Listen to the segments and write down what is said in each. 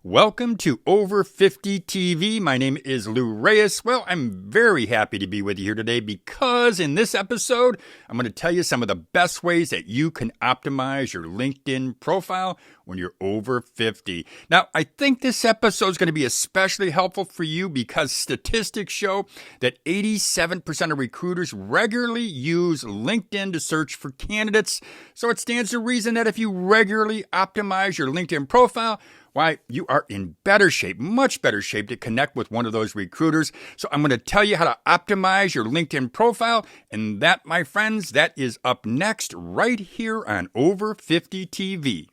Welcome to Over 50 TV. My name is Lou Reyes. Well, I'm very happy to be with you here today because in this episode, I'm going to tell you some of the best ways that you can optimize your LinkedIn profile when you're over 50. Now, I think this episode is going to be especially helpful for you because statistics show that 87% of recruiters regularly use LinkedIn to search for candidates. So it stands to reason that if you regularly optimize your LinkedIn profile, why, you are in better shape, much better shape to connect with one of those recruiters. So I'm going to tell you how to optimize your LinkedIn profile. And that, my friends, that is up next right here on Over 50 TV.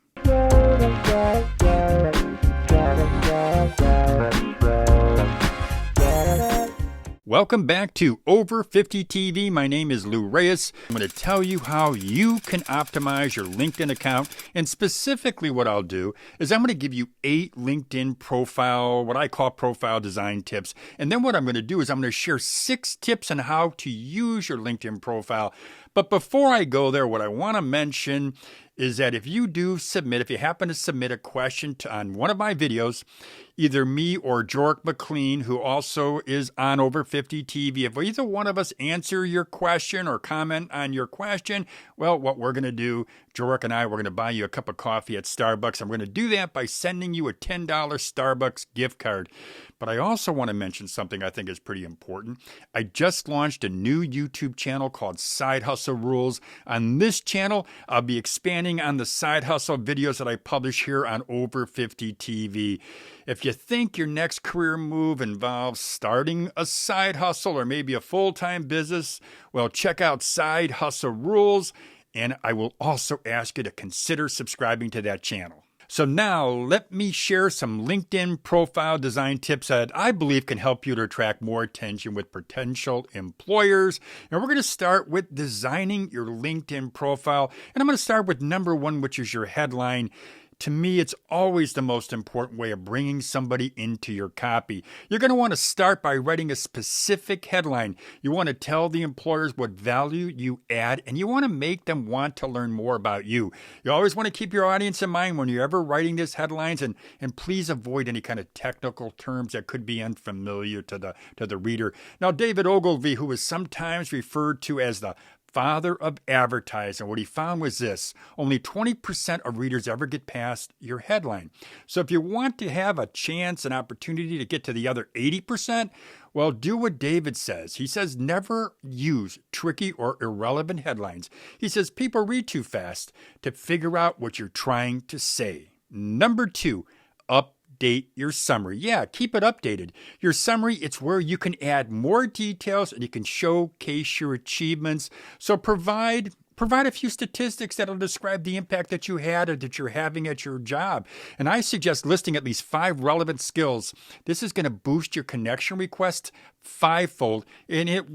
Welcome back to Over 50 TV. My name is Lou Reyes. I'm going to tell you how you can optimize your LinkedIn account. And specifically what I'll do is I'm going to give you 8 LinkedIn profile, what I call profile design tips. And then what I'm going to do is I'm going to share 6 tips on how to use your LinkedIn profile. But before I go there, what I want to mention is that if you happen to submit a question on one of my videos, either me or Jork McLean, who also is on Over 50 TV, if either one of us answer your question or comment on your question, well, what we're going to do, Jork and I, we're going to buy you a cup of coffee at Starbucks. I'm going to do that by sending you a $10 Starbucks gift card. But I also want to mention something I think is pretty important. I just launched a new YouTube channel called Side Hustle Rules. On this channel, I'll be expanding on the side hustle videos that I publish here on Over 50 TV. If you think your next career move involves starting a side hustle or maybe a full-time business, well, check out Side Hustle Rules, and I will also ask you to consider subscribing to that channel. So now let me share some LinkedIn profile design tips that I believe can help you to attract more attention with potential employers. And we're going to start with designing your LinkedIn profile. And I'm going to start with number 1, which is your headline. To me, it's always the most important way of bringing somebody into your copy. You're going to want to start by writing a specific headline. You want to tell the employers what value you add, and you want to make them want to learn more about you. You always want to keep your audience in mind when you're ever writing these headlines, and please avoid any kind of technical terms that could be unfamiliar to the reader. Now, David Ogilvy, who is sometimes referred to as the father of advertising, what he found was this: only 20% of readers ever get past your headline. So if you want to have a chance, an opportunity to get to the other 80%, well, do what David says. He says never use tricky or irrelevant headlines. He says people read too fast to figure out what you're trying to say. Number 2, update your summary. Yeah, keep it updated. Your summary, it's where you can add more details and you can showcase your achievements. So provide a few statistics that'll describe the impact that you had or that you're having at your job. And I suggest listing at least 5 relevant skills. This is going to boost your connection requests 5-fold, and it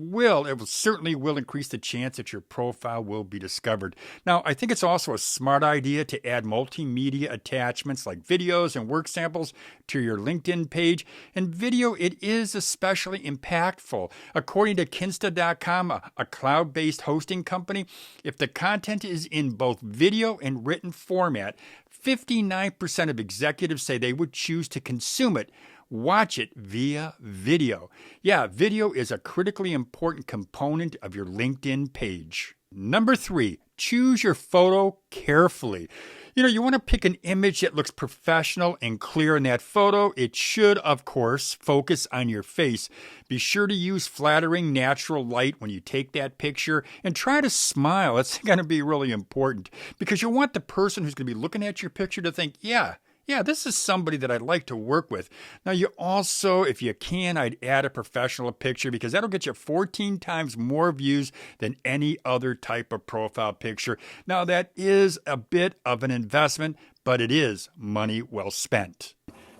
certainly will increase the chance that your profile will be discovered. Now, I think it's also a smart idea to add multimedia attachments like videos and work samples to your LinkedIn page. And video, it is especially impactful. According to Kinsta.com, a cloud-based hosting company, if the content is in both video and written format, 59% of executives say they would choose to consume it, watch it via video. Yeah, video is a critically important component of your LinkedIn page. Number 3, choose your photo carefully. You want to pick an image that looks professional and clear in that photo. It should, of course, focus on your face. Be sure to use flattering natural light when you take that picture and try to smile. That's going to be really important because you want the person who's going to be looking at your picture to think, yeah, this is somebody that I'd like to work with. Now, you also, if you can, I'd add a professional picture because that'll get you 14 times more views than any other type of profile picture. Now, that is a bit of an investment, but it is money well spent.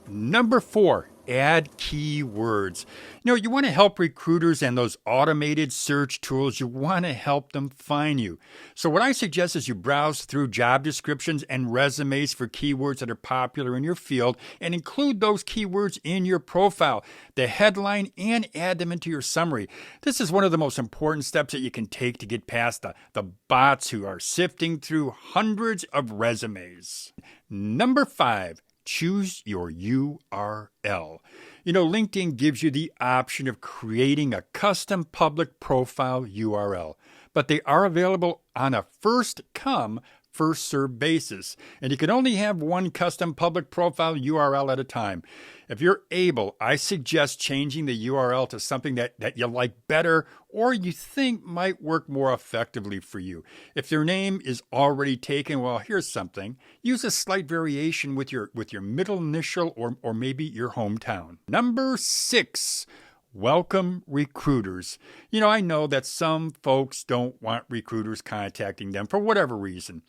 Number 4, add keywords. You want to help recruiters and those automated search tools. You want to help them find you. So what I suggest is you browse through job descriptions and resumes for keywords that are popular in your field and include those keywords in your profile, the headline, and add them into your summary. This is one of the most important steps that you can take to get past the bots who are sifting through hundreds of resumes. Number 5, choose your URL. LinkedIn gives you the option of creating a custom public profile URL, but they are available on a first-come, first-served basis, and you can only have one custom public profile URL at a time. If you're able, I suggest changing the URL to something that you like better or you think might work more effectively for you. If your name is already taken, well, here's something. Use a slight variation with your middle initial or maybe your hometown. Number 6. Welcome recruiters. I know that some folks don't want recruiters contacting them for whatever reason.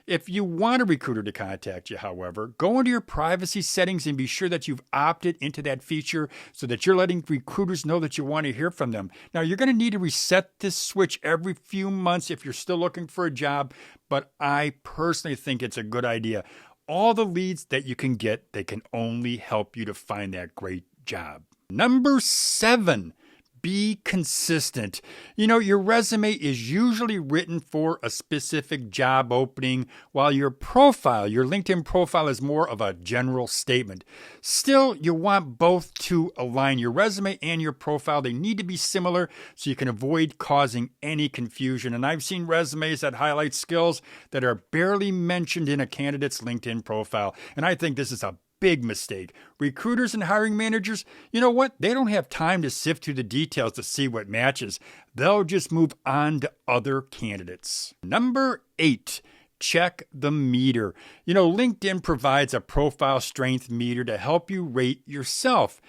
If you want a recruiter to contact you, however, go into your privacy settings and be sure that you've opted into that feature so that you're letting recruiters know that you want to hear from them. Now, you're going to need to reset this switch every few months if you're still looking for a job, but I personally think it's a good idea. All the leads that you can get, they can only help you to find that great job. Number 7. Be consistent. Your resume is usually written for a specific job opening, while your LinkedIn profile is more of a general statement. Still, you want both to align. Your resume and your profile, they need to be similar so you can avoid causing any confusion. And I've seen resumes that highlight skills that are barely mentioned in a candidate's LinkedIn profile. And I think this is a big mistake. Recruiters and hiring managers, you know what? They don't have time to sift through the details to see what matches. They'll just move on to other candidates. Number 8. Check the meter. LinkedIn provides a profile strength meter to help you rate yourself.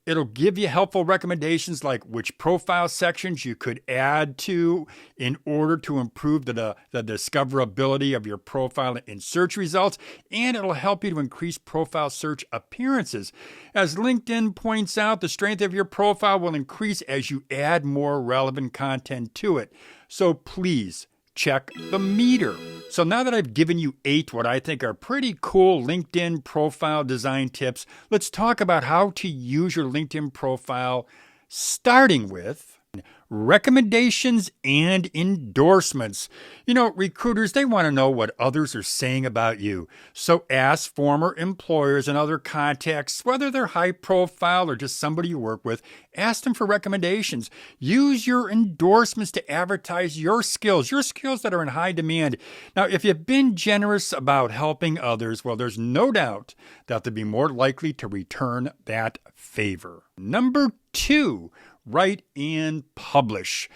It'll give you helpful recommendations like which profile sections you could add to in order to improve the discoverability of your profile in search results, and it'll help you to increase profile search appearances. As LinkedIn points out, the strength of your profile will increase as you add more relevant content to it. So please, check the meter. So now that I've given you 8 what I think are pretty cool LinkedIn profile design tips, let's talk about how to use your LinkedIn profile, starting with recommendations and endorsements. Recruiters, they want to know what others are saying about you. So ask former employers and other contacts, whether they're high profile or just somebody you work with, ask them for recommendations. Use your endorsements to advertise your skills that are in high demand. Now, if you've been generous about helping others, well, there's no doubt that they'll be more likely to return that favor. Number 2. Write and publish.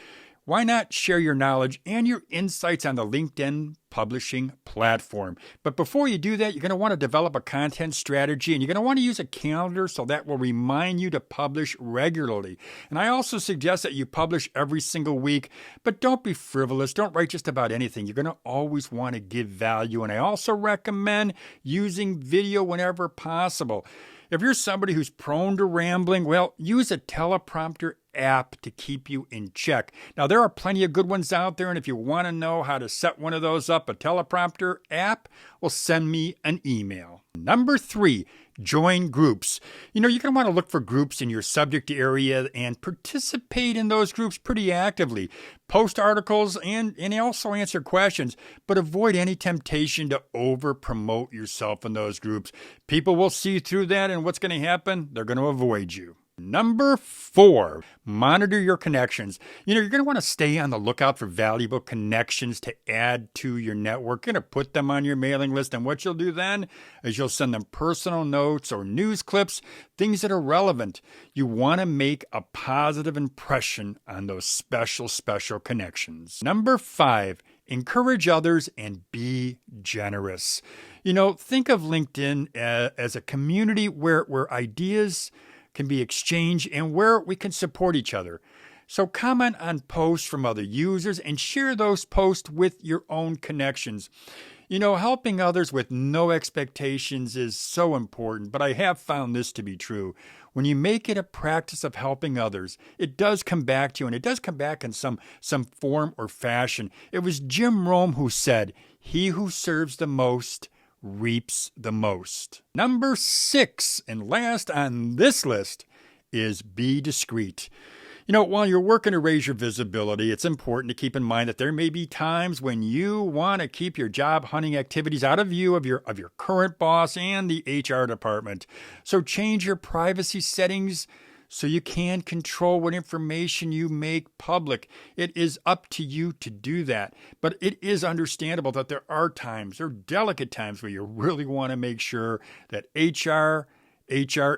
Why not share your knowledge and your insights on the LinkedIn publishing platform? But before you do that, you're going to want to develop a content strategy, and you're going to want to use a calendar so that will remind you to publish regularly. And I also suggest that you publish every single week, but don't be frivolous. Don't write just about anything. You're going to always want to give value. And I also recommend using video whenever possible. If you're somebody who's prone to rambling, well, use a teleprompter app to keep you in check. Now, there are plenty of good ones out there, and if you want to know how to set one of those up, a teleprompter app, well, send me an email. Number 3, join groups. You're going to want to look for groups in your subject area and participate in those groups pretty actively. Post articles and also answer questions, but avoid any temptation to over-promote yourself in those groups. People will see through that, and what's going to happen? They're going to avoid you. Number 4, monitor your connections. You're going to want to stay on the lookout for valuable connections to add to your network. You're going to put them on your mailing list, and what you'll do then is you'll send them personal notes or news clips, things that are relevant. You want to make a positive impression on those special connections. Number 5, encourage others and be generous. Think of LinkedIn as a community where ideas can be exchanged and where we can support each other. So comment on posts from other users and share those posts with your own connections. Helping others with no expectations is so important, but I have found this to be true. When you make it a practice of helping others, it does come back to you, and it does come back in some form or fashion. It was Jim Rome who said, "He who serves the most reaps the most." Number 6, and last on this list, is be discreet. While you're working to raise your visibility, it's important to keep in mind that there may be times when you want to keep your job hunting activities out of view of your current boss and the HR department. So change your privacy settings so you can control what information you make public. It is up to you to do that. But it is understandable that there are delicate times where you really want to make sure that HR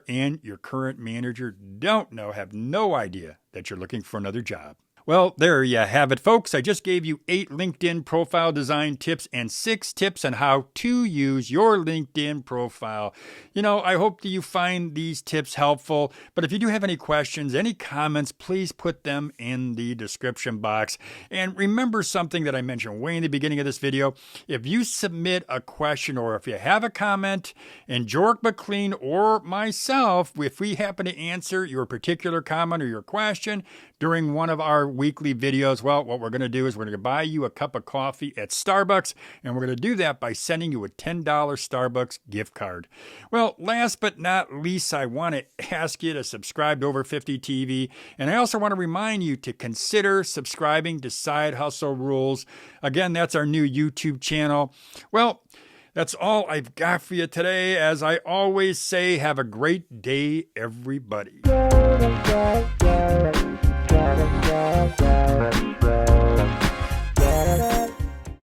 and your current manager have no idea that you're looking for another job. Well, there you have it, folks. I just gave you 8 LinkedIn profile design tips and 6 tips on how to use your LinkedIn profile. I hope that you find these tips helpful. But if you do have any questions, any comments, please put them in the description box. And remember something that I mentioned way in the beginning of this video. If you submit a question or if you have a comment, and Jork McLean or myself, if we happen to answer your particular comment or your question during one of our weekly videos, well, what we're going to do is we're going to buy you a cup of coffee at Starbucks, and we're going to do that by sending you a $10 Starbucks gift card. Well, last but not least, I want to ask you to subscribe to Over 50 TV, and I also want to remind you to consider subscribing to Side Hustle Rules. Again, that's our new YouTube channel. Well, that's all I've got for you today. As I always say, have a great day, everybody.